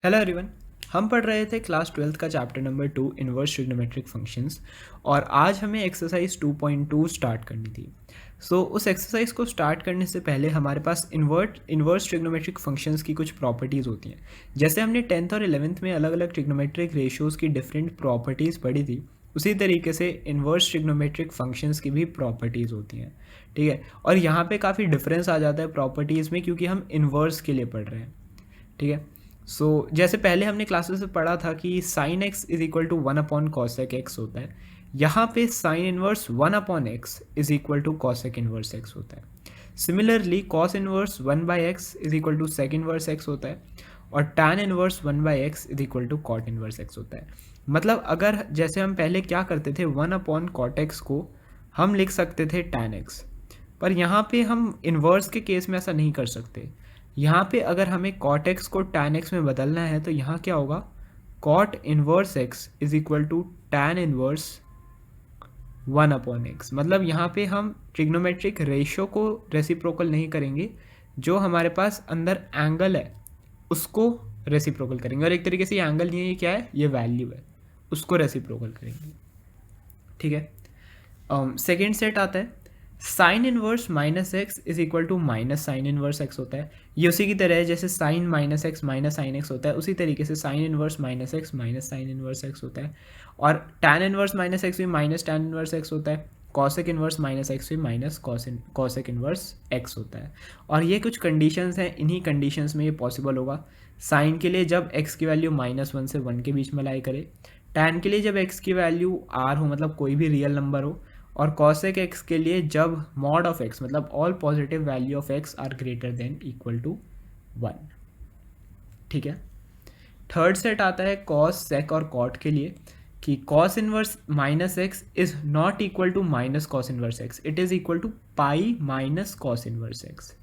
Hello everyone. हम पढ़ रहे थे क्लास 12th का chapter number 2 inverse trigonometric functions और आज हमें एक्सरसाइज 2.2 स्टार्ट करनी थी। उस एक्सरसाइज को स्टार्ट करने से पहले हमारे पास इन्वर्स ट्रिग्नोमेट्रिक फंक्शंस की कुछ प्रॉपर्टीज़ होती हैं। जैसे हमने 10th और 11th में अलग अलग ट्रिग्नोमेट्रिक रेशियोज़ की डिफरेंट प्रॉपर्टीज़ पढ़ी थी, उसी तरीके से इन्वर्स ट्रिग्नोमेट्रिक फंक्शंस की भी प्रॉपर्टीज़ होती हैं। ठीक है, और यहाँ पे काफ़ी डिफरेंस आ जाता है प्रॉपर्टीज़ में क्योंकि हम इन्वर्स के लिए पढ़ रहे हैं। ठीक है, जैसे पहले हमने क्लासेस में पढ़ा था कि sine x is equal to 1/cosec x होता है, यहाँ पे sine inverse 1/x is equal to cosec inverse x होता है। Similarly cos inverse 1/x is equal to sec inverse x होता है और tan inverse 1/x is equal to cot inverse x होता है। मतलब अगर जैसे हम पहले क्या करते थे 1/cot x को हम लिख सकते थे tan x, पर यहाँ पे हम इन्वर्स के केस में ऐसा नहीं कर सकते। यहाँ पे अगर हमें cot x को tan x में बदलना है तो यहाँ क्या होगा, cot inverse x is equal to tan inverse 1/x। मतलब यहाँ पे हम ट्रिग्नोमेट्रिक रेशियो को रेसिप्रोकल नहीं करेंगे, जो हमारे पास अंदर एंगल है उसको रेसिप्रोकल करेंगे। और एक तरीके से ये एंगल नहीं है, ये क्या है, ये वैल्यू है, उसको रेसिप्रोकल करेंगे। ठीक है, सेकेंड सेट आता है sine inverse minus x is equal to minus sine inverse x होता है। ये उसी की तरह है जैसे sine minus x minus sine x होता है, उसी तरीके से sine inverse minus x minus sine inverse x होता है। और टैन इनवर्स माइनस एक्स भी माइनस टैन इनवर्स एक्स होता है। कॉसेक इनवर्स माइनस एक्स भी माइनस कॉसेक इनवर्स एक्स होता है। और ये कुछ कंडीशंस हैं, इन्हीं कंडीशंस में ये पॉसिबल होगा। साइन के लिए जब एक्स की वैल्यू -1 से 1 के बीच में लाई करे, टैन के लिए जब एक्स की वैल्यू आर हो, मतलब कोई भी रियल नंबर हो, और cosec x के लिए जब mod ऑफ x मतलब all positive value of x are greater than equal to 1। ठीक है, थर्ड सेट आता है cos sec और cot के लिए कि cos inverse minus x is not equal to minus cos inverse x, it is equal to pi minus cos inverse x.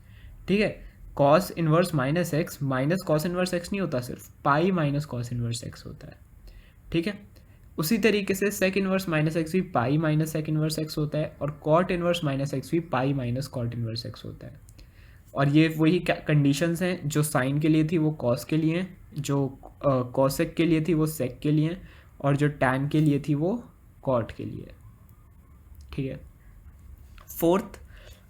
ठीक है, cos inverse minus x minus cos inverse x नहीं होता, सिर्फ pi minus cos inverse x होता है। ठीक है, उसी तरीके से सेक इनवर्स माइनस एक्स भी pi minus sec inverse x होता है और कॉट इनवर्स माइनस एक्स भी pi minus cot inverse x होता है। और ये वही कंडीशंस हैं जो साइन के लिए थी वो कॉस के लिए हैं, जो कॉसेक के लिए थी वो सेक के लिए हैं, और जो टैन के लिए थी वो कॉट के लिए। ठीक है, फोर्थ,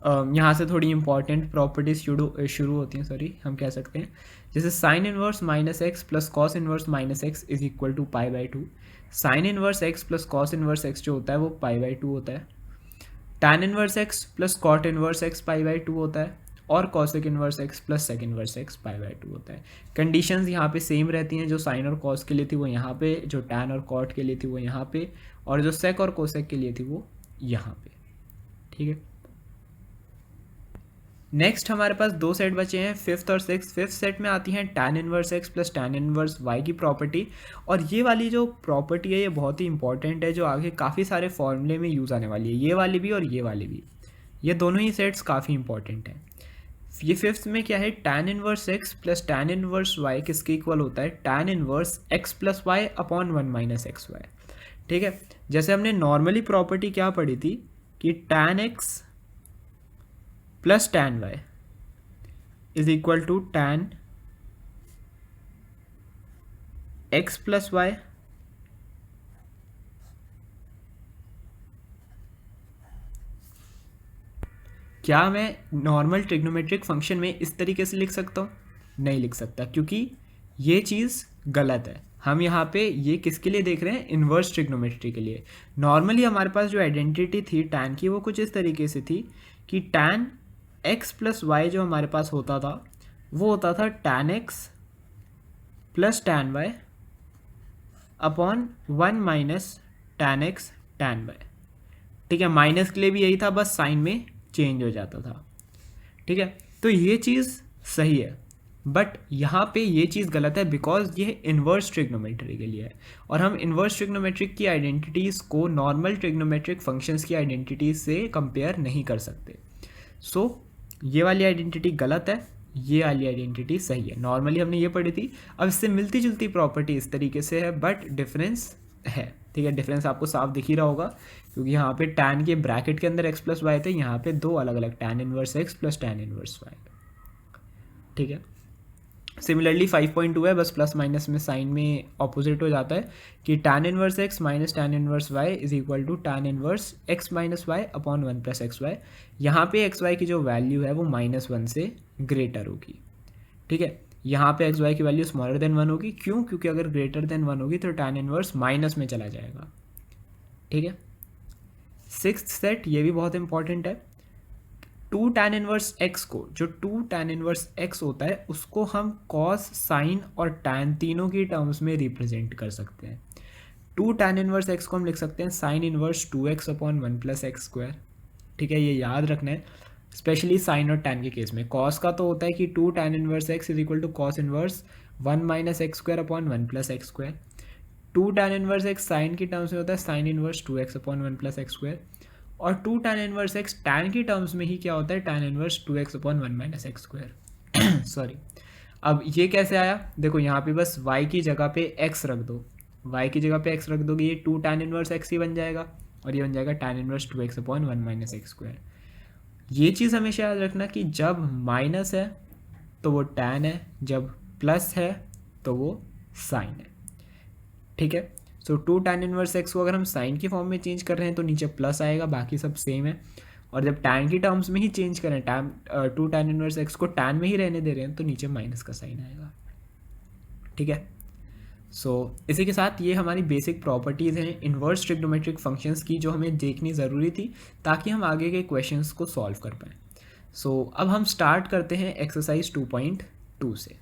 यहाँ से थोड़ी इंपॉर्टेंट प्रॉपर्टीज शुरू होती हैं, सॉरी हम कह सकते हैं। जैसे sine inverse minus x plus cos inverse minus x is equal to π/2। Sine inverse x plus cos inverse x जो होता है वो π/2 होता है। Tan inverse x plus cot inverse x π/2 होता है और cosec inverse x plus sec inverse x π/2 होता है। कंडीशंस यहाँ पे सेम रहती हैं, जो साइन और कॉस के लिए थी वो यहाँ पे, जो टैन और कॉट के लिए थी वो यहाँ पे, और जो सेक और कोसेक के लिए थी वो यहाँ पे। ठीक है, नेक्स्ट हमारे पास दो सेट बचे हैं, फिफ्थ और सिक्स। फिफ्थ सेट में आती हैं tan inverse x plus tan inverse y की प्रॉपर्टी। और ये वाली जो प्रॉपर्टी है ये बहुत ही इंपॉर्टेंट है, जो आगे काफ़ी सारे फॉर्मूले में यूज़ आने वाली है, ये वाली भी और ये वाली भी। ये दोनों ही सेट्स काफ़ी इंपॉर्टेंट हैं। ये फिफ्थ में क्या है, tan inverse x plus tan inverse y किसके इक्वल होता है, tan inverse x plus y upon 1 minus x y. ठीक है, जैसे हमने नॉर्मली प्रॉपर्टी क्या पढ़ी थी कि tan x plus tan y is equal to tan x plus y क्या मैं नॉर्मल ट्रिग्नोमेट्रिक फंक्शन में इस तरीके से लिख सकता हूँ? नहीं लिख सकता, क्योंकि ये चीज़ गलत है। हम यहाँ पे ये किसके लिए देख रहे हैं, इन्वर्स ट्रिग्नोमेट्री के लिए। नॉर्मली हमारे पास जो आइडेंटिटी थी tan की वो कुछ इस तरीके से थी कि tan x प्लस वाई जो हमारे पास होता था वो होता था tan x plus tan y upon 1 minus tan x tan y। ठीक है, माइनस के लिए भी यही था, बस साइन में चेंज हो जाता था। ठीक है, तो ये चीज़ सही है, बट यहाँ पे ये चीज़ गलत है बिकॉज ये इन्वर्स ट्रिग्नोमेट्री के लिए है, और हम इन्वर्स ट्रिग्नोमेट्रिक की आइडेंटिटीज़ को नॉर्मल ट्रिग्नोमेट्रिक फंक्शंस की आइडेंटिटीज से कंपेयर नहीं कर सकते। ये वाली आइडेंटिटी गलत है, ये वाली आइडेंटिटी सही है। नॉर्मली हमने ये पढ़ी थी, अब इससे मिलती जुलती प्रॉपर्टी इस तरीके से है, बट डिफरेंस है। ठीक है, डिफरेंस आपको साफ दिख ही रहा होगा, क्योंकि यहाँ पे tan के ब्रैकेट के अंदर x प्लस वाई थे, यहाँ पे दो अलग अलग tan inverse x plus tan inverse y. ठीक है, सिमिलरली 5.2 है, बस प्लस माइनस में साइन में ऑपोजिट हो जाता है कि tan inverse x minus tan inverse y is equal to tan inverse x minus y upon 1 plus x y. यहाँ पे एक्स वाई की जो वैल्यू है वो -1 से ग्रेटर होगी, ठीक है। यहाँ पे एक्स वाई की वैल्यू स्मॉलर देन 1 होगी, क्यों? क्योंकि अगर ग्रेटर देन 1 होगी तो tan इनवर्स माइनस में चला जाएगा, ठीक है। सिक्स्थ सेट, ये भी बहुत इंपॉर्टेंट है। 2 tan इनवर्स x को, जो 2 tan इनवर्स x होता है उसको हम cos, sin और tan तीनों की टर्म्स में रिप्रेजेंट कर सकते हैं। 2 tan इनवर्स x को हम लिख सकते हैं sin inverse 2x upon 1 plus x square, ठीक है। ये याद रखना है, स्पेशली sin और tan के केस में। cos का तो होता है कि 2 tan inverse x is equal टू cos inverse 1 minus x square upon 1 plus x square. 2 tan inverse x sin की टर्म्स में होता है sin inverse 2x upon 1 plus x square. और 2 tan इनवर्स x tan की टर्म्स में ही क्या होता है tan inverse 2x upon 1 minus x square. Sorry, अब ये कैसे आया? देखो यहाँ पे बस y की जगह पे x रख दो, y की जगह पे x रख दोगे, ये 2 tan इनवर्स x ही बन जाएगा और ये बन जाएगा tan inverse 2x upon 1 minus x square. ये चीज़ हमेशा याद रखना कि जब माइनस है तो वो tan है, जब प्लस है तो वो साइन है, ठीक है। सो 2 tan इनवर्स x को अगर हम साइन की फॉर्म में चेंज कर रहे हैं तो नीचे प्लस आएगा, बाकी सब सेम है। और जब tan की टर्म्स में ही चेंज करें, 2 tan इनवर्स x को tan में ही रहने दे रहे हैं तो नीचे माइनस का साइन आएगा, ठीक है। सो इसी के साथ ये हमारी बेसिक प्रॉपर्टीज़ हैं इन्वर्स ट्रिग्नोमेट्रिक फंक्शंस की, जो हमें देखनी ज़रूरी थी ताकि हम आगे के क्वेश्चंस को सॉल्व कर पाएँ। सो अब हम स्टार्ट करते हैं एक्सरसाइज 2.2 से।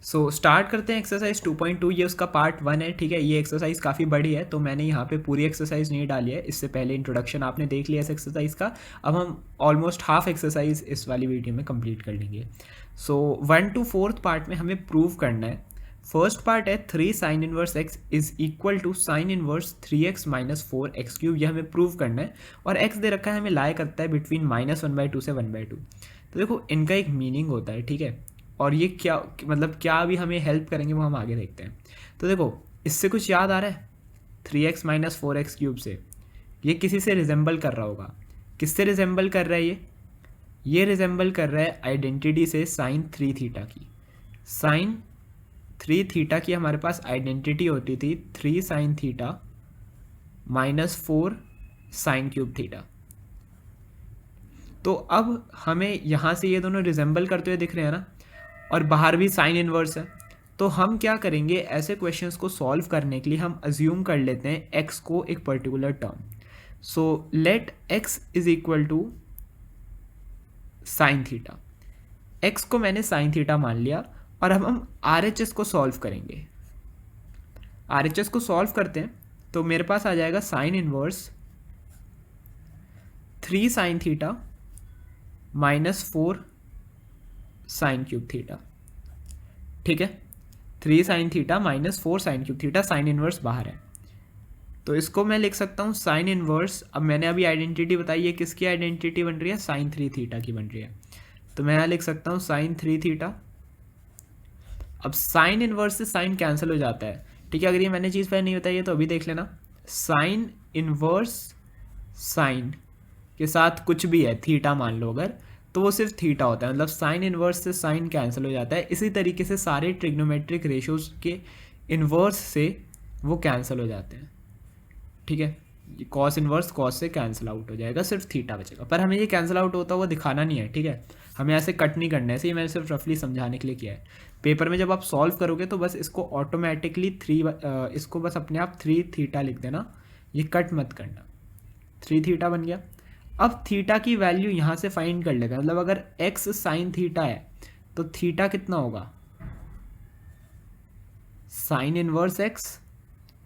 स्टार्ट करते हैं एक्सरसाइज 2.2। ये उसका पार्ट 1 है, ठीक है। ये एक्सरसाइज काफ़ी बड़ी है तो मैंने यहाँ पे पूरी एक्सरसाइज नहीं डाली है, इससे पहले इंट्रोडक्शन आपने देख लिया इस एक्सरसाइज का। अब हम ऑलमोस्ट हाफ एक्सरसाइज इस वाली वीडियो में कंप्लीट कर लेंगे। 1 to 4th पार्ट में हमें प्रूव करना है। फर्स्ट पार्ट है 3 sin inverse x is equal to sine inverse 3x minus 4x cube, ये हमें प्रूव करना है। और x दे रखा है, हमें लाई करता है बिटवीन -1/2 से 1/2। तो देखो इनका एक मीनिंग होता है, ठीक है। और ये क्या मतलब क्या अभी हमें हेल्प करेंगे वो हम आगे देखते हैं। तो देखो इससे कुछ याद आ रहा है 3x माइनस 4x क्यूब से, ये किसी से रिजेंबल कर रहा होगा। किससे रिजेंबल कर रहा है? ये रिजेंबल कर रहा है आइडेंटिटी से साइन 3 थीटा की। साइन 3 थीटा की हमारे पास आइडेंटिटी होती थी 3 sine theta minus 4 sine cube theta. तो अब हमें यहाँ से ये दोनों रिजेंबल करते हुए दिख रहे हैं ना, और बाहर भी साइन इनवर्स है। तो हम क्या करेंगे, ऐसे क्वेश्चंस को सॉल्व करने के लिए हम अज्यूम कर लेते हैं एक्स को एक particular term. So let x is equal to sine theta. X को मैंने साइन थीटा मान लिया और अब हम आर एच एस को सॉल्व करेंगे। आर एच एस को सॉल्व करते हैं तो मेरे पास आ जाएगा sine inverse 3 sine theta minus 4 sine cube theta, ठीक है। 3 sine theta minus 4 sine cube theta, sine inverse बाहर है तो इसको मैं लिख सकता हूँ साइन इनवर्स। अब मैंने अभी आइडेंटिटी बताई है, किसकी आइडेंटिटी बन रही है? साइन 3 थीटा की बन रही है। तो मैं यहाँ लिख सकता हूँ साइन 3 थीटा। अब साइन इनवर्स से साइन कैंसिल हो जाता है, ठीक है। अगर ये मैंने चीज़ पहले नहीं बताई है तो अभी देख लेना। साइन इनवर्स साइन के साथ कुछ भी है, थीटा मान लो अगर, तो वो सिर्फ थीटा होता है, मतलब साइन इनवर्स से साइन कैंसिल हो जाता है। इसी तरीके से सारे ट्रिग्नोमेट्रिक रेशियोज के इनवर्स से वो कैंसिल हो जाते हैं, ठीक है। कॉस इनवर्स कॉस से कैंसिल आउट हो जाएगा, सिर्फ थीटा बचेगा। पर हमें ये कैंसिल आउट होता हुआ दिखाना नहीं है, ठीक है। हमें ऐसे कट नहीं करना है, ऐसे ही मैंने सिर्फ रफली समझाने के लिए किया है। पेपर में जब आप सॉल्व करोगे तो बस इसको ऑटोमेटिकली इसको बस अपने आप 3 थीटा लिख देना, ये कट मत करना। 3 थीटा बन गया। अब थीटा की वैल्यू यहाँ से फाइंड कर लेगा, मतलब अगर x साइन थीटा है तो थीटा कितना होगा? साइन इनवर्स x,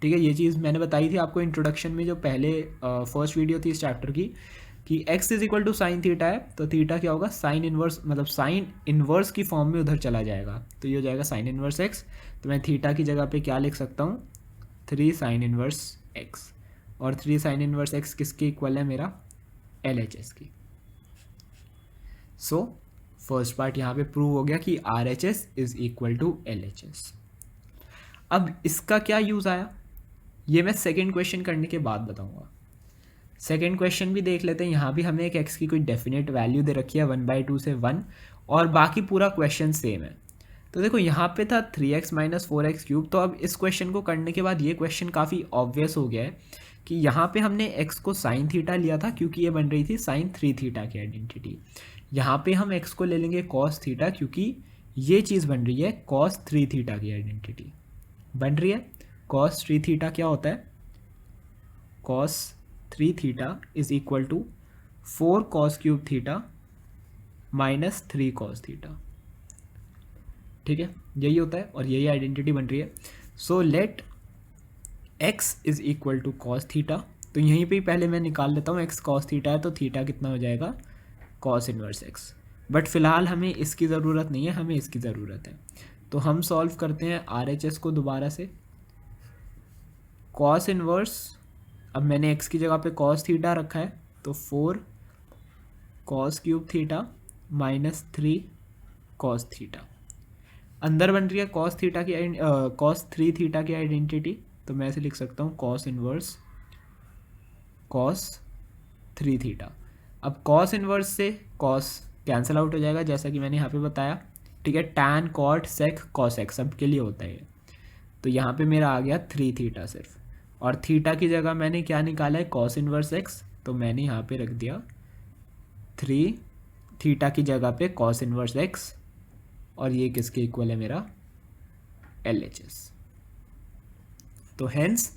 ठीक है। ये चीज़ मैंने बताई थी आपको इंट्रोडक्शन में, जो पहले फर्स्ट वीडियो थी इस चैप्टर की, कि x is equal to sine theta है तो थीटा क्या होगा? साइन इनवर्स, मतलब साइन इनवर्स की फॉर्म में उधर चला जाएगा तो ये हो जाएगा साइन इनवर्स x। तो मैं थीटा की जगह पे क्या लिख सकता हूँ? 3 साइन इनवर्स x। और 3 साइन इनवर्स x किसके इक्वल है? मेरा LHS की। सो फर्स्ट पार्ट यहाँ पे प्रूव हो गया कि RHS is equal to LHS। अब इसका क्या यूज़ आया ये मैं सेकेंड क्वेश्चन करने के बाद बताऊंगा। सेकेंड क्वेश्चन भी देख लेते हैं। यहाँ भी हमें एक x की कोई डेफिनेट वैल्यू दे रखी है 1/2 से 1, और बाकी पूरा क्वेश्चन सेम है। तो देखो यहाँ पे था 3x माइनस 4x क्यूब। तो अब इस क्वेश्चन को करने के बाद ये क्वेश्चन काफ़ी ऑब्वियस हो गया है कि यहाँ पे हमने x को साइन थीटा लिया था क्योंकि ये बन रही थी साइन 3 थीटा की आइडेंटिटी। यहाँ पे हम x को ले लेंगे कॉस थीटा क्योंकि ये चीज़ बन रही है कॉस 3 थीटा की आइडेंटिटी बन रही है। कॉस 3 थीटा क्या होता है? Cos 3 theta is equal to 4 cos cube theta minus 3 cos theta. ठीक है, यही होता है और यही आइडेंटिटी बन रही है। So let x is equal to cos theta. तो यहीं पे ही पहले मैं निकाल लेता हूँ, x कॉस थीटा है तो थीटा कितना हो जाएगा? Cos inverse x। बट फिलहाल हमें इसकी ज़रूरत नहीं है, हमें इसकी ज़रूरत है। तो हम सॉल्व करते हैं RHS को दोबारा से। कॉस इनवर्स, अब मैंने x की जगह पे कॉस थीटा रखा है तो 4 cos cube theta minus 3 cos theta. अंदर बन रही है कॉस थीटा की कॉस 3 थीटा की आइडेंटिटी, तो मैं ऐसे लिख सकता हूँ कॉस इनवर्स कॉस 3 थीटा। अब कॉस इनवर्स से कॉस कैंसिल आउट हो जाएगा जैसा कि मैंने यहाँ पे बताया। ठीक है, tan cot sec cos x सबके लिए होता है। तो यहाँ पे मेरा आ गया 3 थीटा सिर्फ, और थीटा की जगह मैंने क्या निकाला है? Cos inverse x. तो मैंने यहाँ पे रख दिया 3 थीटा की जगह पे कॉस इनवर्स एक्स, और ये किसके इक्वल है? मेरा LHS। तो हेंस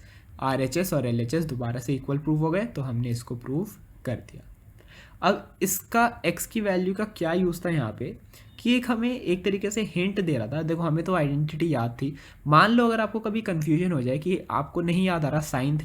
RHS और LHS दोबारा से इक्वल प्रूव हो गए, तो हमने इसको प्रूव कर दिया। अब इसका x की वैल्यू का क्या यूज़ था यहाँ पे कि एक हमें एक तरीके से हिंट दे रहा था। देखो हमें तो आइडेंटिटी याद थी। मान लो अगर आपको कभी कन्फ्यूजन हो जाए कि आपको नहीं याद आ रहा साइन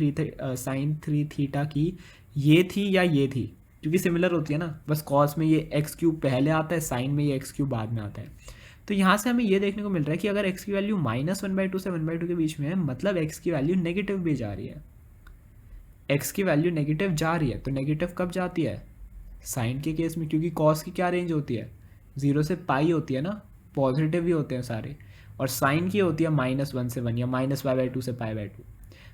3 थीटा की ये थी या ये थी, क्योंकि सिमिलर होती है ना, बस कॉस में ये एक्स क्यूब पहले आता है, साइन में ये एक्स क्यूब बाद में आता है। तो यहाँ से हमें ये देखने को मिल रहा है कि अगर x की वैल्यू -1/2 से 1/2 के बीच में है, मतलब x की वैल्यू नेगेटिव भी जा रही है। x की वैल्यू नेगेटिव जा रही है, तो नेगेटिव कब जाती है? साइन के केस में, क्योंकि कॉस की क्या रेंज होती है? 0 से पाई होती है ना, पॉजिटिव भी होते हैं सारे। और साइन की होती है -1 से 1 या -π/2 से π/2।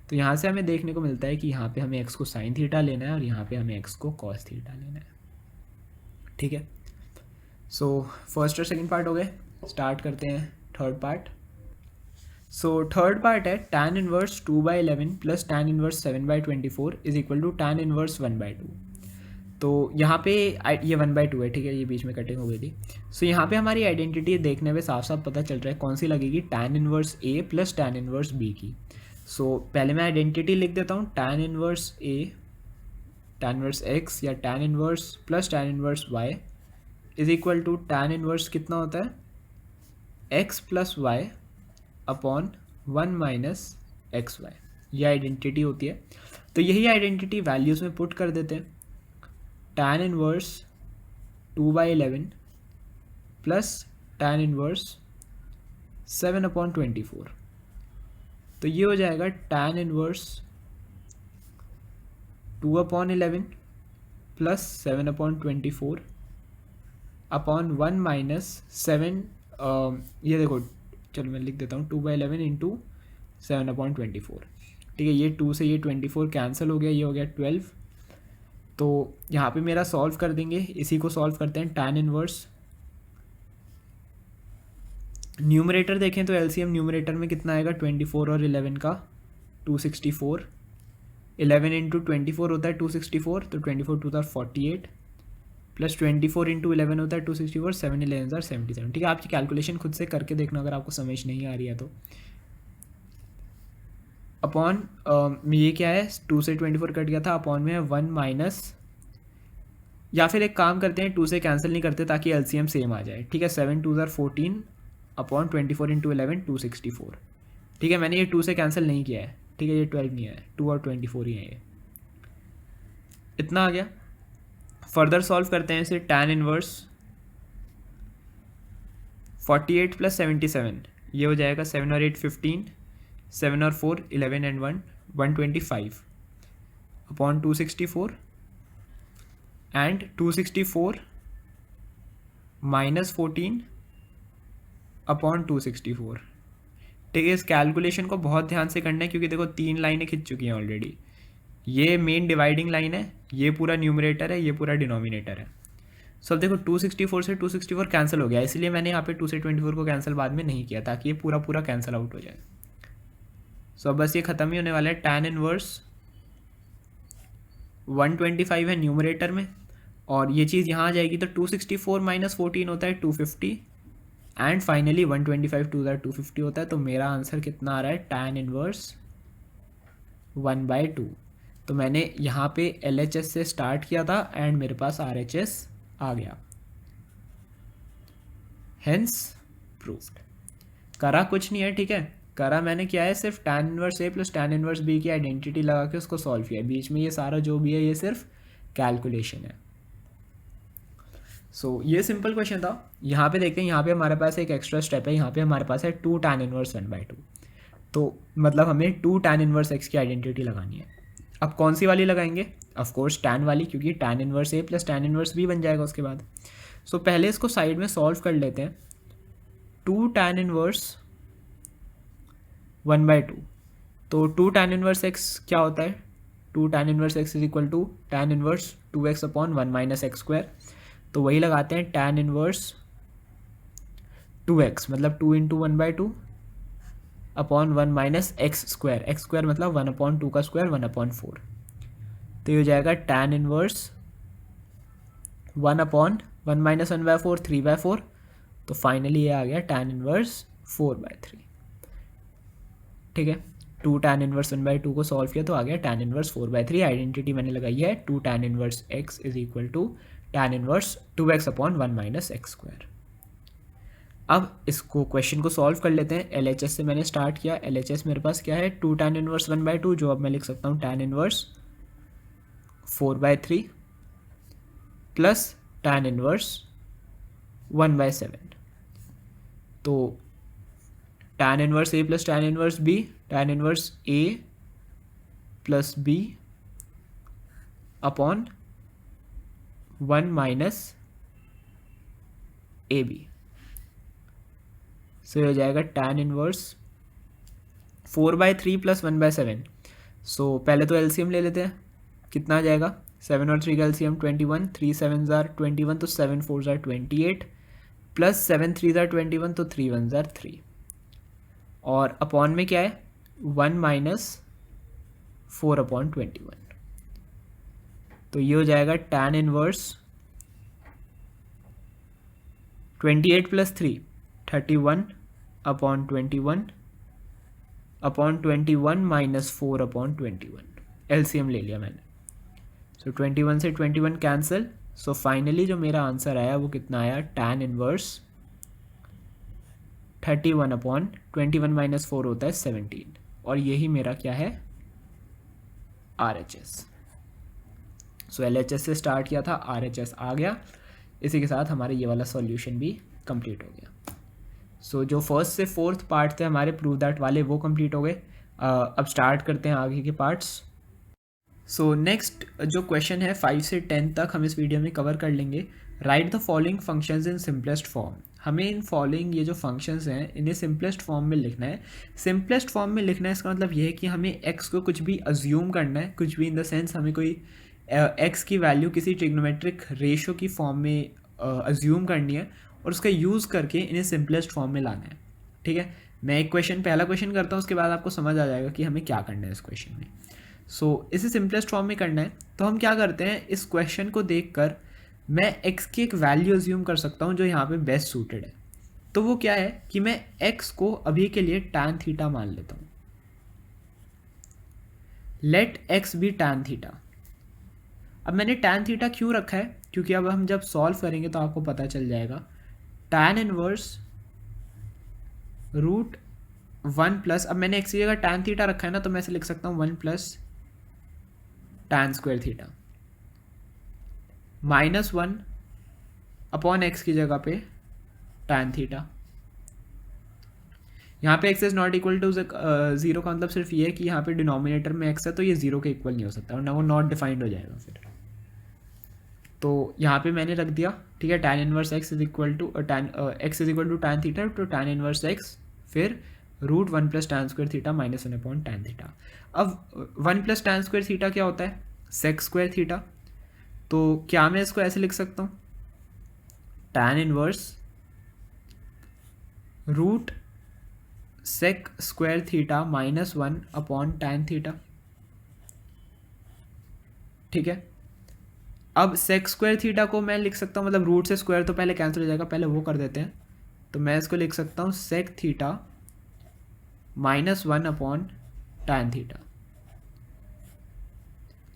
तो यहाँ से हमें देखने को मिलता है कि यहाँ पे हमें x को साइन थीटा लेना है और यहाँ पे हमें x को कॉस थीटा लेना है। ठीक है, सो फर्स्ट और सेकंड पार्ट हो गए। स्टार्ट करते हैं third part. So third part है tan inverse 2/11 plus tan inverse 7/24 is equal to tan inverse 1/2। तो यहाँ पे ये 1/2 है। ठीक है, ये बीच में कटिंग हो गई थी। सो यहाँ पे हमारी आइडेंटिटी देखने में साफ साफ पता चल रहा है कौन सी लगेगी, tan inverse A plus tan inverse B की। सो पहले मैं आइडेंटिटी लिख देता हूँ, tan inverse A tan inverse X या tan inverse plus tan inverse Y is equal to tan inverse कितना होता है? x plus y upon 1 minus x y, ये आइडेंटिटी होती है। तो यही आइडेंटिटी वैल्यूज़ में पुट कर देते हैं। tan inverse 2/11 plus tan inverse 7/24, तो ये हो जाएगा tan inverse 2/11 plus 7/24 upon 1 minus 7। ये देखो, चलो मैं लिख देता हूँ 2/11 इंटू 7/24। ठीक है, ये 2 से ये 24 कैंसिल हो गया, ये हो गया 12। तो यहाँ पे मेरा सॉल्व कर देंगे, इसी को सॉल्व करते हैं। tan इनवर्स न्यूमरेटर देखें तो LCM न्यूमरेटर में कितना आएगा? 24 और 11 का 264। 11 इंटू 24 होता है 264, तो 24 2 48 प्लस 24 इंटू 11 होता है 264, 7 11 77। ठीक है, आपकी कैलकुलेशन खुद से करके देखना अगर आपको समझ नहीं आ रही है तो। अपॉन ये क्या है? 2 से 24 कट गया था, अपॉन में है 1 माइनस, या फिर एक काम करते हैं 2 से कैंसिल नहीं करते ताकि LCM सेम आ जाए। ठीक है, 7 2 14 अपॉन 24 इंटू 11 264। ठीक है, मैंने ये 2 से कैंसिल नहीं किया है। ठीक है, ये 12 नहीं है, 2 और 24 ही है, ये इतना आ गया। फर्दर सॉल्व करते हैं इसे। tan इनवर्स 48 प्लस 77, ये हो जाएगा 7 और 8 15, 7 और 4 11 and 1 125 upon 264 and 264 minus 14 upon 264। ठीक है, इस कैलकुलेशन को बहुत ध्यान से करना है क्योंकि देखो 3 लाइनें खिंच चुकी हैं ऑलरेडी। ये मेन डिवाइडिंग लाइन है, ये पूरा न्यूमरेटर है, ये पूरा डिनोमिनेटर है। सो अब देखो 264 से 264 कैंसिल हो गया, इसलिए मैंने यहाँ पे 2 से 24 को कैंसिल बाद में नहीं किया ताकि ये पूरा पूरा कैंसिल आउट हो जाए। सो अब बस ये ख़त्म ही होने वाला है। tan इनवर्स 125 है न्यूमरेटर में, और ये चीज़ यहाँ आ जाएगी तो 264 माइनस 14 होता है 250, एंड फाइनली 125 टू दैट 250 होता है। तो मेरा आंसर कितना आ रहा है, tan इनवर्स 1/2। तो मैंने यहाँ पे LHS से स्टार्ट किया था एंड मेरे पास RHS आ गया, हेंस प्रूव्ड। करा कुछ नहीं है, ठीक है, करा मैंने क्या है, सिर्फ tan inverse A plus tan inverse B की आइडेंटिटी लगा के उसको सॉल्व किया है। बीच में ये सारा जो भी है ये सिर्फ कैलकुलेशन है। सो ये सिंपल क्वेश्चन था। यहाँ पे देखते हैं, यहाँ पे हमारे पास एक एक्स्ट्रा स्टेप है, यहाँ पे हमारे पास है 2 tan इनवर्स 1/2। तो मतलब हमें 2 tan इनवर्स x की आइडेंटिटी लगानी है। अब कौन सी वाली लगाएंगे, ऑफ कोर्स tan वाली, क्योंकि tan inverse A plus tan inverse B बन जाएगा उसके बाद। सो पहले इसको साइड में सॉल्व कर लेते हैं। 2 tan इनवर्स 1/2, तो 2 tan इनवर्स x क्या होता है, 2 tan inverse x is equal to tan inverse 2x upon 1 minus x square. तो वही लगाते हैं, tan इनवर्स 2x मतलब 2 into 1/2 upon 1 minus x square मतलब 1/2 का स्क्वायर 1/4। तो ये हो जाएगा tan इनवर्स 1/1 माइनस 1/4 3/4। तो फाइनली ये आ गया tan इनवर्स 4/3। ठीक है, 2 tan इनवर्स 1/2 को सॉल्व किया तो आ गया tan इनवर्स 4/3। आइडेंटिटी मैंने लगाई है 2 tan inverse x is equal to tan inverse 2x upon 1 minus x square. अब इसको क्वेश्चन को सॉल्व कर लेते हैं। LHS से मैंने स्टार्ट किया। LHS मेरे पास क्या है, 2 tan इनवर्स 1/2, जो अब मैं लिख सकता हूँ tan inverse 4/3 plus tan inverse 1/7। तो tan inverse A plus tan inverse B, tan inverse A plus B upon 1 minus AB। सो ये हो जाएगा tan इनवर्स 4/3 प्लस 1/7। सो पहले तो LCM ले लेते हैं, कितना आ जाएगा, 7 और 3 का LCM 21, 3 7 ज़ार 21, तो 7 4 ज़ार 28 प्लस 7 3 ज़ार 21, तो 3 1 ज़ार 3, और अपॉन में क्या है 1 माइनस 4/21। तो ये हो जाएगा tan inverse 28 plus 3 31/21 upon 21 minus 4/21। LCM ले लिया मैंने। सो 21 से 21 कैंसिल। सो फाइनली जो मेरा आंसर आया वो कितना आया, tan इनवर्स 31/21 माइनस 4 होता है 17, और यही मेरा क्या है, RHS। सो LHS से स्टार्ट किया था, RHS आ गया। इसी के साथ हमारा ये वाला सॉल्यूशन भी कंप्लीट हो गया। सो जो फर्स्ट से फोर्थ पार्ट थे हमारे प्रूव दैट वाले वो कंप्लीट हो गए। अब स्टार्ट करते हैं आगे के पार्ट्स। सो नेक्स्ट जो क्वेश्चन है 5 से 10 तक हम इस वीडियो में कवर कर लेंगे। Right the following functions in simplest form. हमें इन फॉलोइंग ये जो फंक्शंस हैं इन्हें सिंपलेस्ट फॉर्म में लिखना है। सिंपलेस्ट फॉर्म में लिखना है, इसका मतलब ये है कि हमें x को कुछ भी अज्यूम करना है, कुछ भी इन द सेंस हमें कोई x की वैल्यू किसी ट्रिग्नोमेट्रिक रेशियो की फॉर्म में अज्यूम करनी है और उसका यूज़ करके इन्हें सिंपलेस्ट फॉर्म में लाना है। ठीक है, मैं एक पहला क्वेश्चन करता हूँ, उसके बाद आपको समझ आ जाएगा कि हमें क्या करना है इस क्वेश्चन में। सो इसे सिंपलेस्ट फॉर्म में करना है तो हम क्या करते हैं, इस क्वेश्चन को देखकर मैं x की एक वैल्यू अज्यूम कर सकता हूँ जो यहाँ पे बेस्ट सूटेड है। तो वो क्या है कि मैं x को अभी के लिए tan थीटा मान लेता हूँ। Let x be tan theta. अब मैंने tan थीटा क्यों रखा है, क्योंकि अब हम जब सॉल्व करेंगे तो आपको पता चल जाएगा। tan इनवर्स √1 प्लस, अब मैंने x की जगह tan थीटा रखा है ना, तो मैं इसे लिख सकता हूँ 1 plus tan square theta -1 upon x की जगह पे tan थीटा। यहाँ पे x is not equal to 0 का मतलब सिर्फ ये है कि यहाँ पे डिनोमिनेटर में x है तो ये 0 के इक्वल नहीं हो सकता, वरना वो नॉट डिफाइंड हो जाएगा फिर। तो यहाँ पे मैंने रख दिया, ठीक है, tan inverse x is equal to tan theta, तो tan इनवर्स x फिर √1 plus tan square theta -1 upon tan theta. अब 1 प्लस tan स्क्वायर थीटा क्या होता है, sec स्क्वायर थीटा। तो क्या मैं इसको ऐसे लिख सकता हूँ, tan inverse root sec square theta minus 1 upon tan theta. ठीक है, अब सेक स्क्वायर थीटा को मैं लिख सकता हूँ, मतलब रूट से स्क्वायर तो पहले कैंसिल हो जाएगा, पहले वो कर देते हैं। तो मैं इसको लिख सकता हूँ sec theta -1 upon tan theta.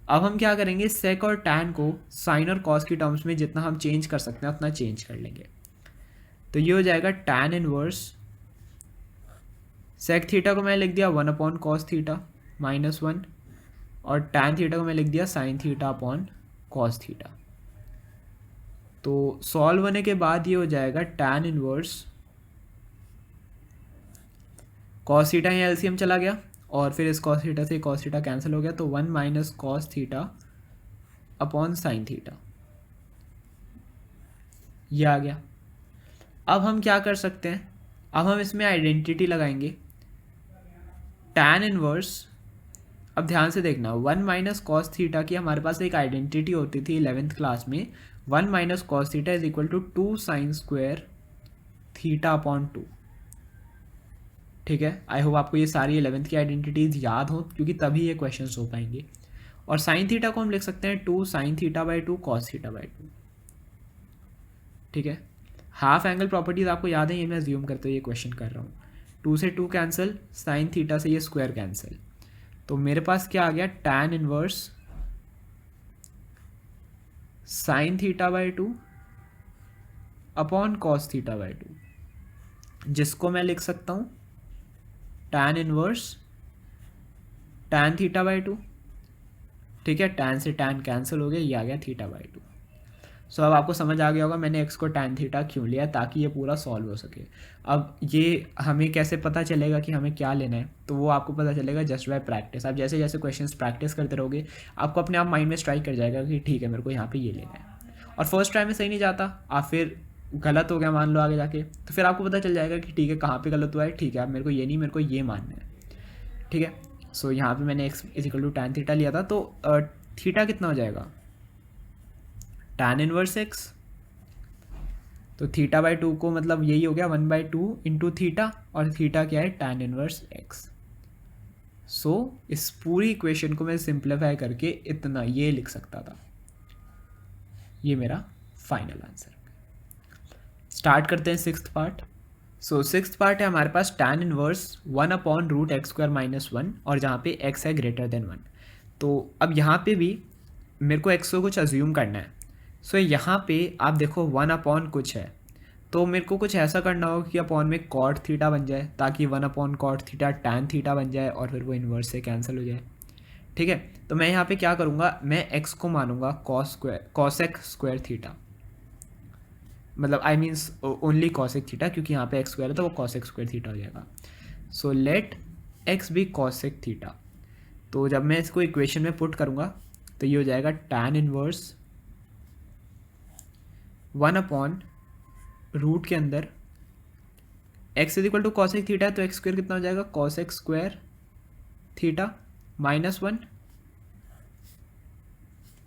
अब हम क्या करेंगे, सेक और tan को साइन और कॉस की टर्म्स में जितना हम चेंज कर सकते हैं उतना चेंज कर लेंगे। तो ये हो जाएगा tan इनवर्स सेक थीटा को मैं लिख दिया 1 अपॉन कॉस थीटा -1, और tan थीटा को मैं लिख दिया sign theta upon cos theta. तो सॉल्व होने के बाद ये हो जाएगा tan इनवर्स कॉस थीटा, यहाँ एलसीएम चला गया और फिर इस कॉस थीटा से कॉस थीटा कैंसिल हो गया, तो 1 minus cos theta upon sine theta, ये आ गया। अब हम क्या कर सकते हैं, अब हम इसमें आइडेंटिटी लगाएंगे tan इनवर्स। अब ध्यान से देखना, 1 माइनस कॉस थीटा की हमारे पास एक आइडेंटिटी होती थी 11th क्लास में, 1 minus cos theta is equal to 2 sine square theta upon 2। ठीक है, आई होप आपको ये सारी 11th की आइडेंटिटीज याद हो, क्योंकि तभी ये क्वेश्चंस हो पाएंगे। और साइन थीटा को हम लिख सकते हैं 2 sine theta by 2 cos theta by 2। ठीक है, हाफ एंगल प्रॉपर्टीज आपको याद है, ये मैं अज्यूम करते हुए ये क्वेश्चन कर रहा हूँ। 2 से 2 कैंसिल, साइन थीटा से ये स्क्वायर कैंसिल, तो मेरे पास क्या आ गया, tan inverse sine theta by 2 upon cos theta by 2, जिसको मैं लिख सकता हूँ tan inverse tan theta by 2। ठीक है, tan से tan कैंसिल हो गया, ये आ गया थीटा बाई 2। सो अब आपको समझ आ गया होगा मैंने x को tan थीटा क्यों लिया, ताकि ये पूरा सॉल्व हो सके। अब ये हमें कैसे पता चलेगा कि हमें क्या लेना है, तो वो आपको पता चलेगा जस्ट बाय प्रैक्टिस। आप जैसे जैसे क्वेश्चंस प्रैक्टिस करते रहोगे आपको अपने आप माइंड में स्ट्राइक कर जाएगा कि ठीक है मेरे को यहाँ पे ये लेना है। और फर्स्ट टाइम में सही नहीं जाता, आप फिर गलत हो गया मान लो आगे जाके, तो फिर आपको पता चल जाएगा कि ठीक है कहाँ पर गलत हुआ है। ठीक है, अब मेरे को ये नहीं, मेरे को ये मानना है। ठीक है, सो यहाँ पर मैंने x is equal to tan theta लिया था, तो थीटा कितना हो जाएगा, tan इनवर्स x। तो थीटा बाई 2 को मतलब यही हो गया 1 बाई 2 इंटू थीटा, और थीटा क्या है, tan इनवर्स x। सो इस पूरी इक्वेशन को मैं सिंप्लीफाई करके इतना ये लिख सकता था। ये मेरा फाइनल आंसर। स्टार्ट करते हैं sixth part. So sixth part है हमारे पास tan inverse 1 upon root x square minus 1, और जहाँ पे x है ग्रेटर देन 1। तो अब यहाँ पे भी मेरे को x को कुछ अज्यूम करना है। सो यहाँ पे आप देखो 1 अपॉन कुछ है, तो मेरे को कुछ ऐसा करना होगा कि अपॉन में कॉट थीटा बन जाए, ताकि 1 upon cot theta tan theta बन जाए और फिर वो इन्वर्स से कैंसिल हो जाए। ठीक है, तो मैं यहाँ पे क्या करूँगा, मैं x को मानूंगा कॉसेक स्क्वायर थीटा, मतलब I means only cosec theta, क्योंकि यहाँ पे x स्क्वायर है तो वो कॉसेक स्क्वायर थीटा हो जाएगा। So let x be cosec theta. तो जब मैं इसको इक्वेशन में पुट करूँगा तो ये हो जाएगा tan इनवर्स 1 अपॉन रूट के अंदर x is equal to cosec theta है, तो x स्क्वायर कितना हो जाएगा, कॉसेक स्क्वायर थीटा माइनस 1।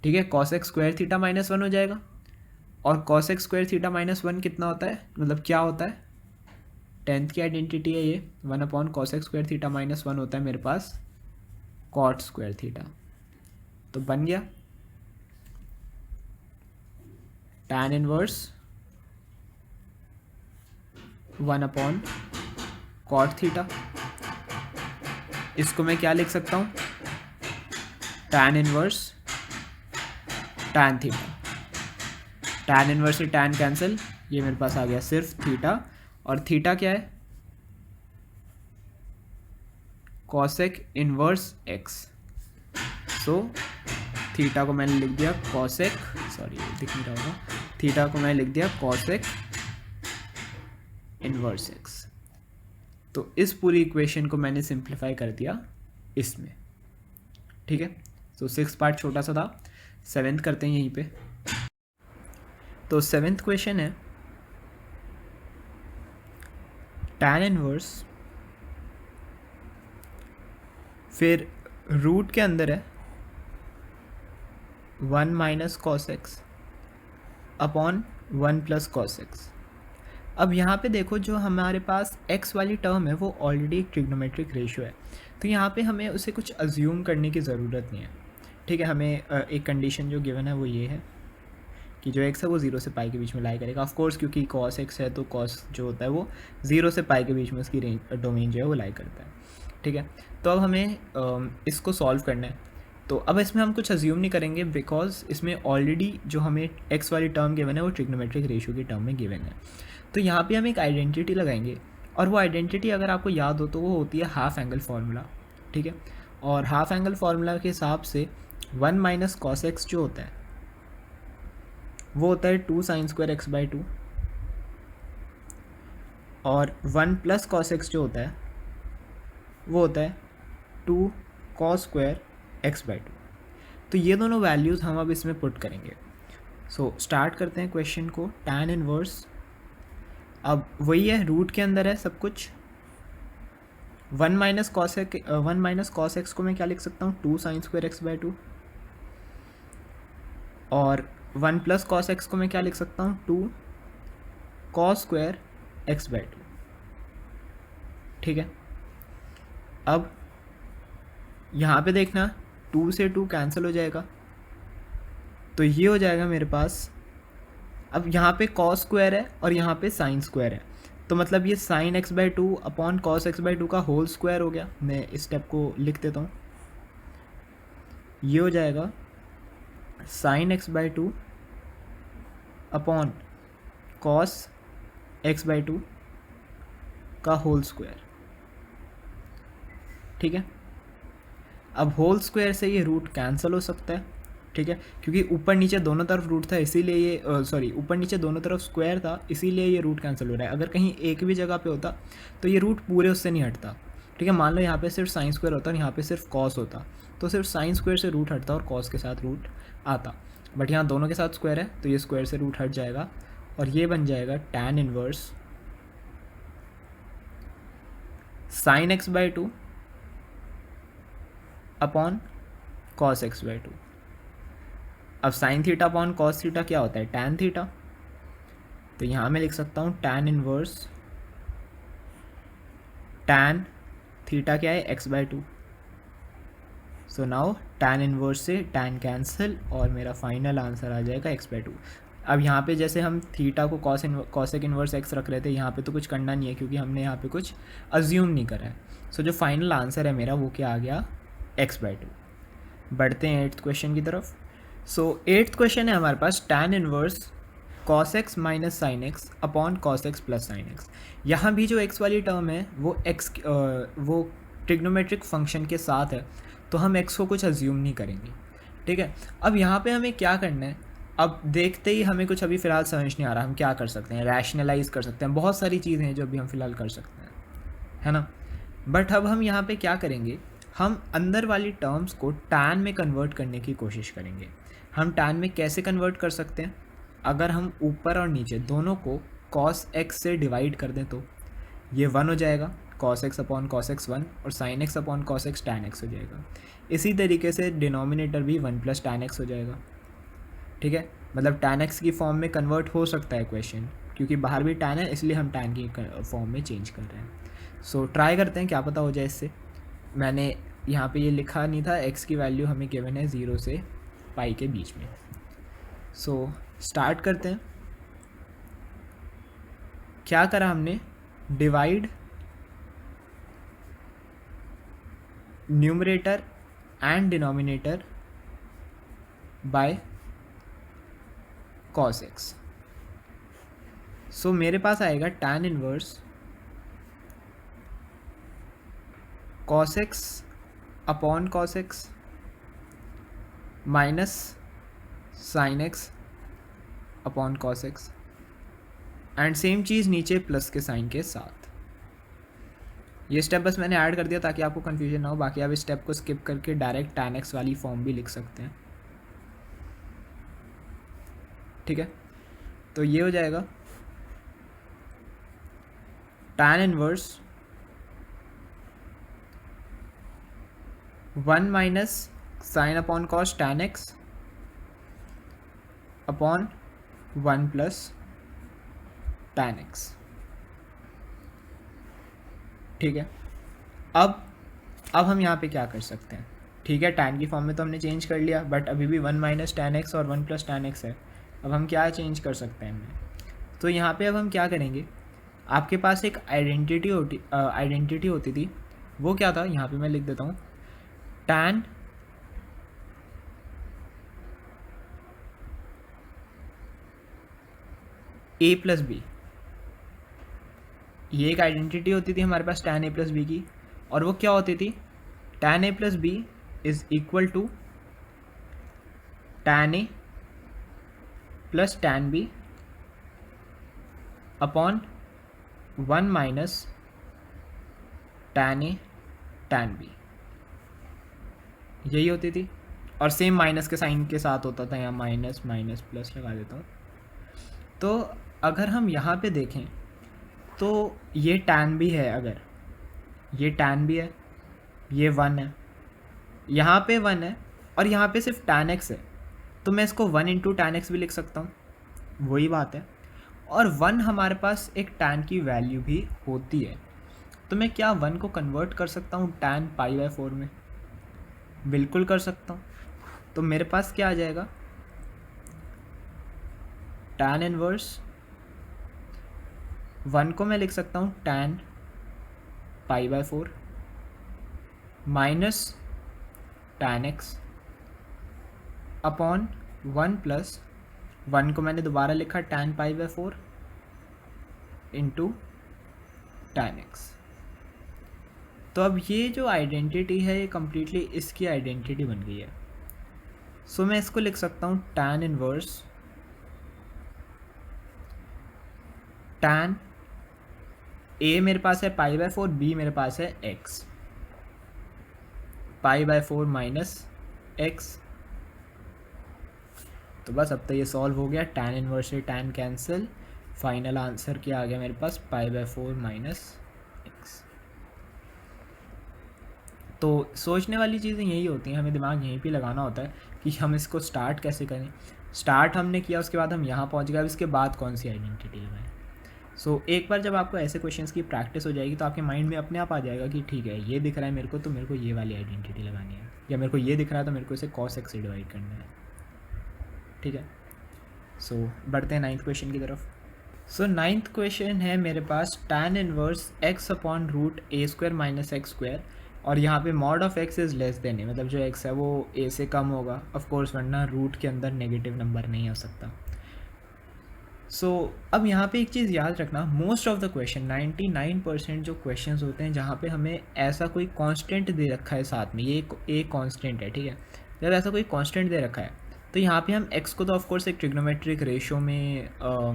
ठीक है, कॉसेक स्क्वायर थीटा माइनस 1 हो जाएगा, और कॉसेक स्क्वायर थीटा माइनस 1 कितना होता है, मतलब क्या होता है, 10th की आइडेंटिटी है ये। 1 upon cosec square theta minus 1 होता है मेरे पास कॉट स्क्वायर थीटा। तो बन गया tan inverse 1 upon cot theta. इसको मैं क्या लिख सकता हूँ, tan inverse tan theta. tan inverse से tan कैंसिल, ये मेरे पास आ गया सिर्फ थीटा, और थीटा क्या है, cosec inverse x। So theta को मैंने लिख दिया कॉसेक, सॉरी दिख नहीं रहा होगा, थीटा को मैंने लिख दिया कॉसेक इनवर्स x। तो इस पूरी इक्वेशन को मैंने सिंप्लीफाई कर दिया इसमें। ठीक है, तो सिक्स पार्ट छोटा सा था, सेवेंथ करते हैं यहीं पे। तो सेवेंथ क्वेश्चन है tan इनवर्स, फिर रूट के अंदर है 1 minus cos x upon 1 plus cos x. अब यहाँ पे देखो जो हमारे पास x वाली टर्म है वो ऑलरेडी एक ट्रिग्नोमेट्रिक रेशियो है, तो यहाँ पे हमें उसे कुछ अज्यूम करने की ज़रूरत नहीं है। ठीक है, हमें एक कंडीशन जो गिवन है वो ये है कि जो x है वो 0 से पाई के बीच में लाई करेगा। ऑफ कोर्स क्योंकि cos x है तो cos जो होता है वो 0 से पाई के बीच में उसकी रेंज डोमेन जो है वो लाई करता है। ठीक है, तो अब हमें इसको सॉल्व करना है। तो अब इसमें हम कुछ अज्यूम नहीं करेंगे बिकॉज इसमें ऑलरेडी जो हमें x वाली टर्म गिवन है वो ट्रिग्नोमेट्रिक रेशियो की टर्म में गिवन है। तो यहाँ पे हम एक आइडेंटिटी लगाएंगे और वो आइडेंटिटी अगर आपको याद हो तो वो होती है हाफ एंगल फार्मूला। ठीक है, और हाफ एंगल फार्मूला के हिसाब से 1 माइनस कॉस एक्स जो होता है वो होता है 2 साइन स्क्वायर एक्स बाई 2, और 1 प्लस कॉस एक्स जो होता है वो होता है 2 कॉस स्क्वायर एक्स बाई 2। तो ये दोनों वैल्यूज़ हम अब इसमें पुट करेंगे। सो स्टार्ट करते हैं क्वेश्चन को। टैन इनवर्स, अब वही है, रूट के अंदर है सब कुछ। 1 माइनस कॉस एक्स को मैं क्या लिख सकता हूँ, 2 साइन स्क्वायर एक्स बाई 2, और 1 प्लस कॉस एक्स को मैं क्या लिख सकता हूँ, 2 कॉस स्क्वायर एक्स बाई 2। ठीक है, अब यहाँ पे देखना 2 से 2 कैंसिल हो जाएगा, तो ये हो जाएगा मेरे पास। अब यहाँ पे कॉस स्क्वायर है और यहाँ पे साइन स्क्वायर है, तो मतलब ये sine x by 2 upon cos x by 2 का होल स्क्वायर हो गया। मैं इस स्टेप को लिख देता हूँ, ये हो जाएगा sine x by 2 upon cos x by 2 का होल स्क्वायर। ठीक है, अब होल स्क्वायर से ये रूट कैंसिल हो सकता है। ठीक है, क्योंकि ऊपर नीचे दोनों तरफ रूट था इसीलिए ये सॉरी ऊपर नीचे दोनों तरफ स्क्वायर था इसीलिए ये रूट कैंसिल हो रहा है। अगर कहीं एक भी जगह पे होता तो ये रूट पूरे उससे नहीं हटता। ठीक है, मान लो यहाँ पे सिर्फ साइन स्क्वायर होता और यहाँ पे सिर्फ कॉस होता, तो सिर्फ साइन स्क्वायर से रूट हटता और कॉस के साथ रूट आता, बट यहाँ दोनों के साथ स्क्वायर है तो ये स्क्वायर से रूट हट जाएगा और ये बन जाएगा tan inverse sine x by 2 upon cos x by 2। अब sign theta upon cos theta क्या होता है, टैन थीटा, तो यहाँ मैं लिख सकता हूँ टैन इनवर्स टैन थीटा क्या है, x by 2। So now tan inverse से टैन कैंसिल और मेरा फाइनल आंसर आ जाएगा एक्स बाई 2। अब यहाँ पे जैसे हम थीटा को कॉसेक इनवर्स एक्स रख रहे थे, यहाँ पे तो कुछ करना नहीं है क्योंकि हमने यहाँ पे कुछ अज्यूम नहीं करा है। सो जो फाइनल आंसर है मेरा वो क्या आ गया, एक्स बाई 2। बढ़ते हैं 8th क्वेश्चन की तरफ। सो 8th क्वेश्चन है हमारे पास tan inverse cos x minus sine x upon cos x plus sine x. यहाँ भी जो एक्स वाली टर्म है वो वो ट्रिग्नोमेट्रिक फंक्शन के साथ है, तो हम एक्स को कुछ अज्यूम नहीं करेंगे। ठीक है, अब यहाँ पे हमें क्या करना है, अब देखते ही हमें कुछ अभी फ़िलहाल समझ नहीं आ रहा हम क्या कर सकते हैं, रैशनलाइज कर सकते हैं, बहुत सारी चीज़ें हैं जो अभी हम फ़िलहाल कर सकते हैं, है ना। बट अब हम यहाँ पे क्या करेंगे, हम अंदर वाली टर्म्स को टैन में कन्वर्ट करने की कोशिश करेंगे। हम टैन में कैसे कन्वर्ट कर सकते हैं, अगर हम ऊपर और नीचे दोनों को cos x से डिवाइड कर दें तो ये 1 हो जाएगा, cos x upon cos x 1, और sin x upon cos x tan x हो जाएगा। इसी तरीके से डिनोमिनेटर भी 1 प्लस tan x हो जाएगा। ठीक है, मतलब tan x की फॉर्म में कन्वर्ट हो सकता है क्वेश्चन, क्योंकि बाहर भी tan है इसलिए हम tan की फॉर्म में चेंज कर रहे हैं। सो ट्राई करते हैं क्या पता हो जाए इससे। मैंने यहाँ पे ये लिखा नहीं था, x की वैल्यू हमें गिवन है 0 से पाई के बीच में। सो स्टार्ट करते हैं। क्या करा हमने, divide numerator and denominator by cos x। So मेरे पास आएगा tan inverse cos x upon cos x minus sine x upon cos x, and same चीज़ नीचे प्लस के साइन के साथ। ये स्टेप बस मैंने ऐड कर दिया ताकि आपको कन्फ्यूजन ना हो, बाकी आप इस स्टेप को स्किप करके डायरेक्ट tan x वाली फॉर्म भी लिख सकते हैं। ठीक है, तो ये हो जाएगा tan inverse 1 minus sine upon cos tan x upon 1 plus tan x। ठीक है, अब हम यहाँ पे क्या कर सकते हैं, ठीक है tan की फॉर्म में तो हमने चेंज कर लिया, बट अभी भी 1 माइनस टैन एक्स और 1 प्लस टैन एक्स है। अब हम क्या चेंज कर सकते हैं इनमें, तो यहाँ पे अब हम क्या करेंगे, आपके पास एक आइडेंटिटी होती थी, वो क्या था, यहाँ पे मैं लिख देता हूँ, tan a प्लस बी। ये एक आइडेंटिटी होती थी हमारे पास tan a प्लस बी की, और वो क्या होती थी, tan a plus b is equal to tan a plus tan b upon 1 minus tan a tan b, यही होती थी। और सेम माइनस के साइन के साथ होता था, यहाँ माइनस माइनस प्लस लगा देता हूँ। तो अगर हम यहाँ पे देखें तो ये tan भी है, अगर ये tan भी है, ये 1 है, यहाँ पे 1 है, और यहाँ पे सिर्फ tan x है, तो मैं इसको 1 इंटू टैन एक्स भी लिख सकता हूँ, वही बात है। और 1 हमारे पास एक tan की वैल्यू भी होती है, तो मैं क्या 1 को कन्वर्ट कर सकता हूँ tan पाई बाय 4 में, बिल्कुल कर सकता हूँ। तो मेरे पास क्या आ जाएगा, tan इनवर्स 1 को मैं लिख सकता हूँ tan pi by 4 minus tan x upon 1 plus 1 को मैंने दोबारा लिखा tan pi by 4 into tan x। तो अब ये जो आइडेंटिटी है ये कम्प्लीटली इसकी आइडेंटिटी बन गई है। सो मैं इसको लिख सकता हूँ tan इनवर्स tan a मेरे पास है पाई बाय 4, b मेरे पास है x, pi by 4 minus x। तो बस अब तो ये सॉल्व हो गया, tan इनवर्स से tan कैंसिल, फाइनल आंसर क्या आ गया मेरे पास, पाई बाय 4 माइनस एक्स। तो सोचने वाली चीज़ें यही होती हैं, हमें दिमाग यहीं पे लगाना होता है कि हम इसको स्टार्ट कैसे करें। स्टार्ट हमने किया, उसके बाद हम यहाँ पहुँच गए, अब इसके बाद कौन सी आइडेंटिटी लगाएं। सो एक बार जब आपको ऐसे क्वेश्चंस की प्रैक्टिस हो जाएगी तो आपके माइंड में अपने आप आ जाएगा कि ठीक है, ये दिख रहा है मेरे को, तो मेरे को ये वाली आइडेंटिटी लगानी है, या मेरे को ये दिख रहा है तो मेरे को इसे cos x से डिवाइड करना है। ठीक है, सो बढ़ते हैं 9th क्वेश्चन की तरफ। सो 9th क्वेश्चन है मेरे पास tan inverse x upon root a square minus x square, और यहाँ पे mod of x is less than a, मतलब जो x है वो a से कम होगा ऑफ कोर्स, वरना रूट के अंदर नेगेटिव नंबर नहीं आ सकता। सो अब यहाँ पे एक चीज़ याद रखना, मोस्ट ऑफ द क्वेश्चन 99% जो क्वेश्चंस होते हैं जहाँ पे हमें ऐसा कोई कांस्टेंट दे रखा है साथ में, ये एक कांस्टेंट है, ठीक है, जब ऐसा कोई कांस्टेंट दे रखा है तो यहाँ पे हम x को तो ऑफ कोर्स एक ट्रिग्नोमेट्रिक रेशियो में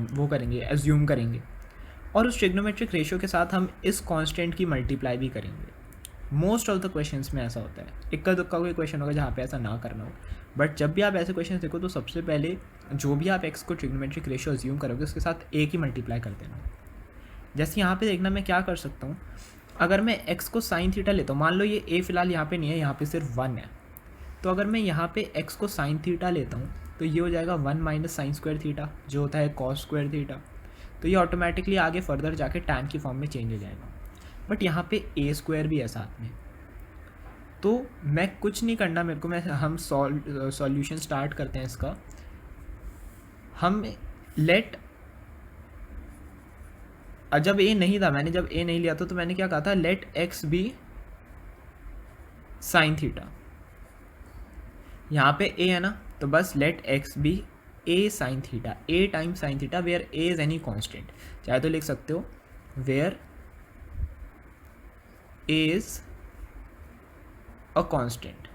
वो करेंगे, एज्यूम करेंगे, और उस ट्रिग्नोमेट्रिक रेशियो के साथ हम इस कांस्टेंट की मल्टीप्लाई भी करेंगे। मोस्ट ऑफ द क्वेश्चंस में ऐसा होता है, इक्का दुक्का कोई क्वेश्चन होगा जहाँ पे ऐसा ना करना हो, बट जब भी आप ऐसे क्वेश्चन देखो तो सबसे पहले जो भी आप x को ट्रिग्नोमेट्रिक रेशियो अज्यूम करोगे उसके साथ a की मल्टीप्लाई कर देना। जैसे यहाँ पे देखना मैं क्या कर सकता हूँ, अगर मैं x को साइन थीटा लेता हूँ, मान लो ये a फिलहाल यहाँ पे नहीं है, यहाँ पे सिर्फ 1 है, तो अगर मैं यहाँ पे x को साइन थीटा लेता हूँ तो ये हो जाएगा 1 माइनस साइन स्क्वायर थीटा, जो होता है कॉस स्क्वायर थीटा, तो ये ऑटोमेटिकली आगे फर्दर जाके टैन की फॉर्म में चेंज हो जाएगा। बट यहाँ पे a स्क्वायर भी है साथ में, तो मैं कुछ नहीं करना मेरे को, हम सॉल्यूशन स्टार्ट करते हैं इसका। हम लेट, जब a नहीं था, मैंने जब a नहीं लिया था तो मैंने क्या कहा था, let x be sine theta, यहाँ पे a है ना, तो बस let x be a sine theta, a time sine theta, where a is any constant, चाहे तो लिख सकते हो where a is a constant.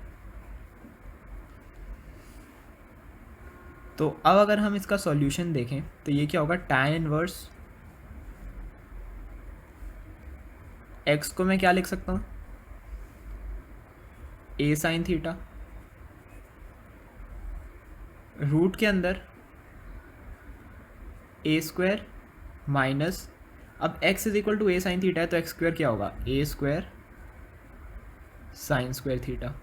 तो अब अगर हम इसका सॉल्यूशन देखें तो ये क्या होगा, tan इनवर्स x को मैं क्या लिख सकता हूँ, a साइन थीटा, रूट के अंदर a स्क्वायर माइनस, अब x is equal to a sine theta है तो x स्क्वायर क्या होगा, a square sine square theta.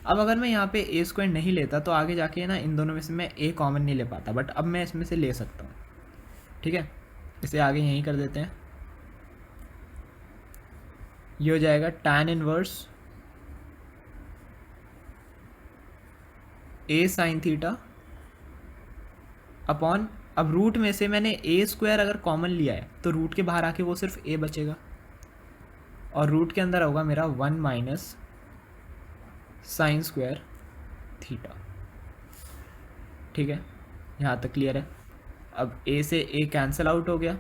अब अगर मैं यहाँ पे a स्क्वायर नहीं लेता तो आगे जाके ना इन दोनों में से मैं a कॉमन नहीं ले पाता, बट अब मैं इसमें से ले सकता हूँ। ठीक है, इसे आगे यहीं कर देते हैं। ये हो जाएगा tan inverse a sine theta upon, अब रूट में से मैंने a स्क्वायर अगर कॉमन लिया है तो रूट के बाहर आके वो सिर्फ a बचेगा, और रूट के अंदर होगा मेरा 1 माइनस साइन स्क्वायर थीटा। ठीक है, यहाँ तक क्लियर है। अब a से a कैंसिल आउट हो गया,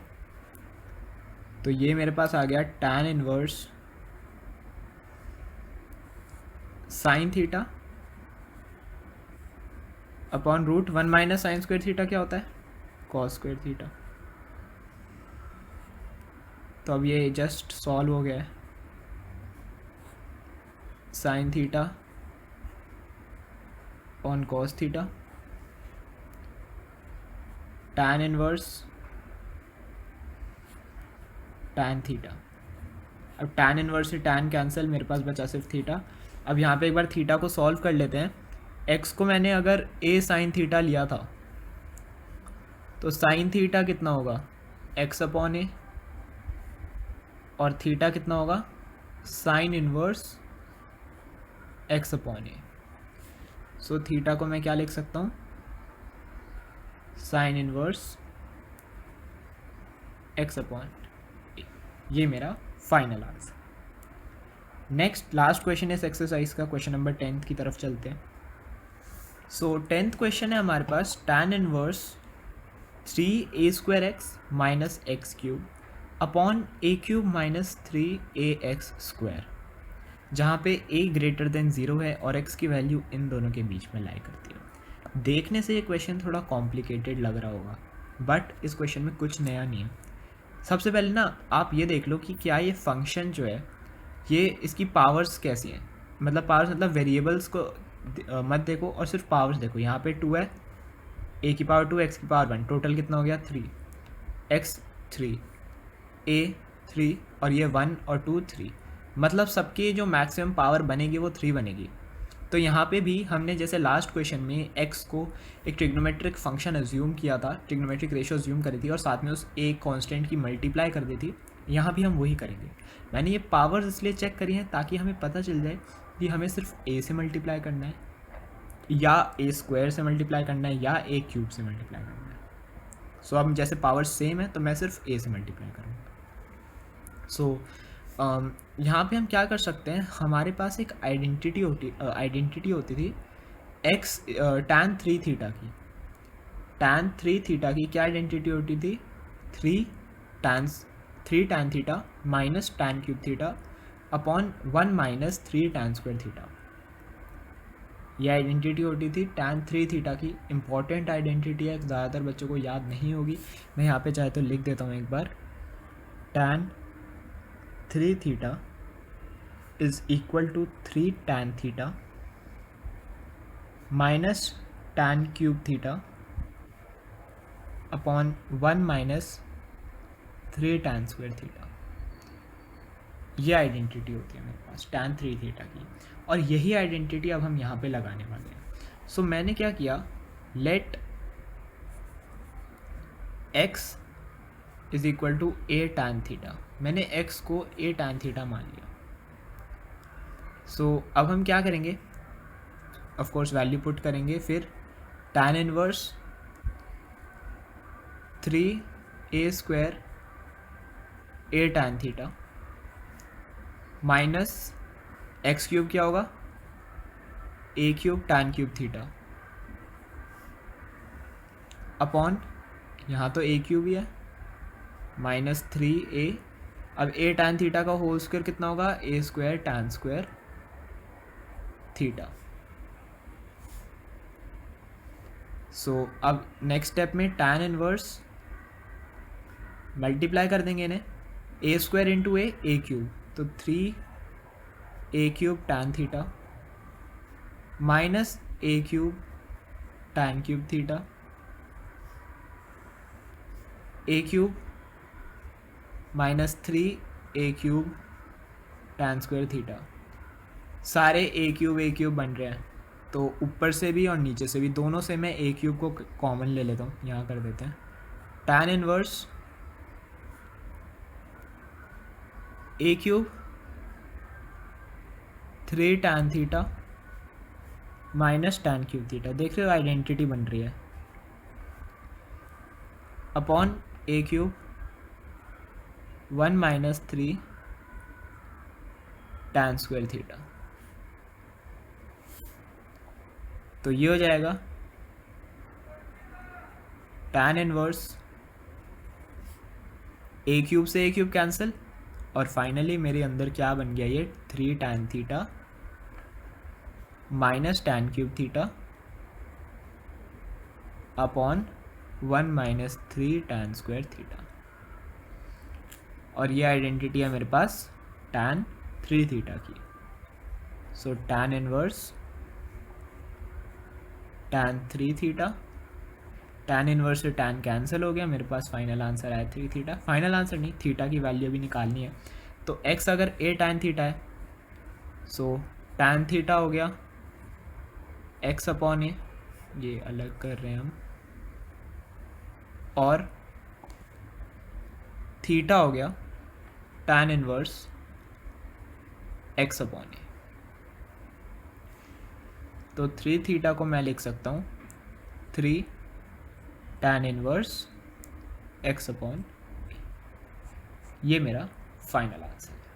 तो ये मेरे पास आ गया tan inverse sine theta upon root 1 minus sine square theta क्या होता है, कॉस स्क्वायर थीटा। तो अब ये जस्ट सॉल्व हो गया है, sine theta on cos theta tan inverse tan theta. अब tan इनवर्स से tan कैंसिल, मेरे पास बचा सिर्फ थीटा। अब यहाँ पे एक बार थीटा को सॉल्व कर लेते हैं। x को मैंने अगर a साइन थीटा लिया था तो साइन थीटा कितना होगा, x अपॉन ए, और थीटा कितना होगा, साइन इनवर्स x अपॉन ए। सो थीटा को मैं क्या लिख सकता हूँ, साइन इनवर्स x अपॉन ए। ये मेरा final answer. Next last question इस एक्सरसाइज का, क्वेश्चन नंबर 10 की तरफ चलते हैं। सो 10th क्वेश्चन है हमारे पास, tan inverse 3a square x minus x cube upon a cube minus 3ax square, जहाँ पे a ग्रेटर देन 0 है और x की वैल्यू इन दोनों के बीच में लाई करती है। देखने से ये क्वेश्चन थोड़ा कॉम्प्लिकेटेड लग रहा होगा, बट इस क्वेश्चन में कुछ नया नहीं है। सबसे पहले ना आप ये देख लो कि क्या ये फंक्शन जो है ये इसकी पावर्स कैसी हैं, मतलब पावर्स मतलब वेरिएबल्स को मत देखो और सिर्फ पावर्स देखो। यहाँ पे 2 है, a की पावर 2 x की पावर 1, टोटल कितना हो गया 3, x 3 a 3 और ये 1 और 2 3, मतलब सबकी जो मैक्सिमम पावर बनेगी वो 3 बनेगी। तो यहाँ पे भी हमने जैसे लास्ट क्वेश्चन में x को एक ट्रिग्नोमेट्रिक फंक्शन अज्यूम किया था, ट्रिग्नोमेट्रिक रेशियो अज्यूम करी थी और साथ में उस a कांस्टेंट की मल्टीप्लाई कर दी थी, यहाँ भी हम वही करेंगे। मैंने ये पावर्स इसलिए चेक करी हैं ताकि हमें पता चल जाए कि हमें सिर्फ a से मल्टीप्लाई करना है या a स्क्वायर से मल्टीप्लाई करना है या a क्यूब से मल्टीप्लाई करना है। सो अब जैसे पावर सेम है तो मैं सिर्फ a से मल्टीप्लाई करूँगा। सो यहाँ पे हम क्या कर सकते हैं, हमारे पास एक आइडेंटिटी होती थी x tan 3 थीटा की, tan 3 थीटा की क्या आइडेंटिटी होती थी, 3 tan theta minus tan cube theta upon 1 minus 3 tan square theta. ये आइडेंटिटी होती थी tan 3 थीटा की, इम्पॉर्टेंट आइडेंटिटी है, ज़्यादातर बच्चों को याद नहीं होगी। मैं यहाँ पे चाहे तो लिख देता हूँ एक बार, tan 3 theta is equal to 3 tan theta minus tan cube theta upon 1 minus 3 tan square theta. ये आइडेंटिटी होती है मेरे पास tan 3 थीटा की, और यही आइडेंटिटी अब हम यहाँ पे लगाने वाले हैं। सो मैंने क्या किया, let x is equal to a tan theta, मैंने x को a tan थीटा मान लिया। सो अब हम क्या करेंगे, ऑफ कोर्स वैल्यू पुट करेंगे, फिर tan inverse 3a square a tan theta minus x cube क्या होगा, a cube tan cube theta upon, यहाँ तो a क्यूब ही है, माइनस 3a, अब a tan थीटा का होल स्क्वायर कितना होगा, a square tan square theta. So अब नेक्स्ट स्टेप में tan इनवर्स मल्टीप्लाई कर देंगे इन्हें, a square into a cube, तो 3a cube tan theta minus a cube tan cube theta, a cube minus 3a cube tan square theta. सारे a cube बन रहे हैं, तो ऊपर से भी और नीचे से भी दोनों से मैं a क्यूब को कॉमन ले लेता हूँ, यहाँ कर देते हैं tan inverse a cube 3 tan theta minus tan cube theta, देख रहे हो आइडेंटिटी बन रही है, upon a cube 1 minus 3 tan square theta. तो ये हो जाएगा tan इनवर्स ए क्यूब से ए क्यूब कैंसिल, और फाइनली मेरे अंदर क्या बन गया, ये 3 tan theta minus tan cube theta upon 1 minus 3 tan square theta. और ये आइडेंटिटी है मेरे पास tan 3 थीटा की। सो tan inverse tan 3 theta, tan inverse से tan कैंसिल हो गया, मेरे पास फाइनल आंसर आया 3 थीटा। फाइनल आंसर नहीं, थीटा की वैल्यू भी निकालनी है। तो x अगर a tan थीटा है, सो tan थीटा हो गया x अपॉन ए, ये अलग कर रहे हैं हम, और थीटा हो गया tan इनवर्स x अपॉन ए। तो 3 थीटा को मैं लिख सकता हूँ 3 tan इनवर्स x अपॉन, ये मेरा फाइनल आंसर है।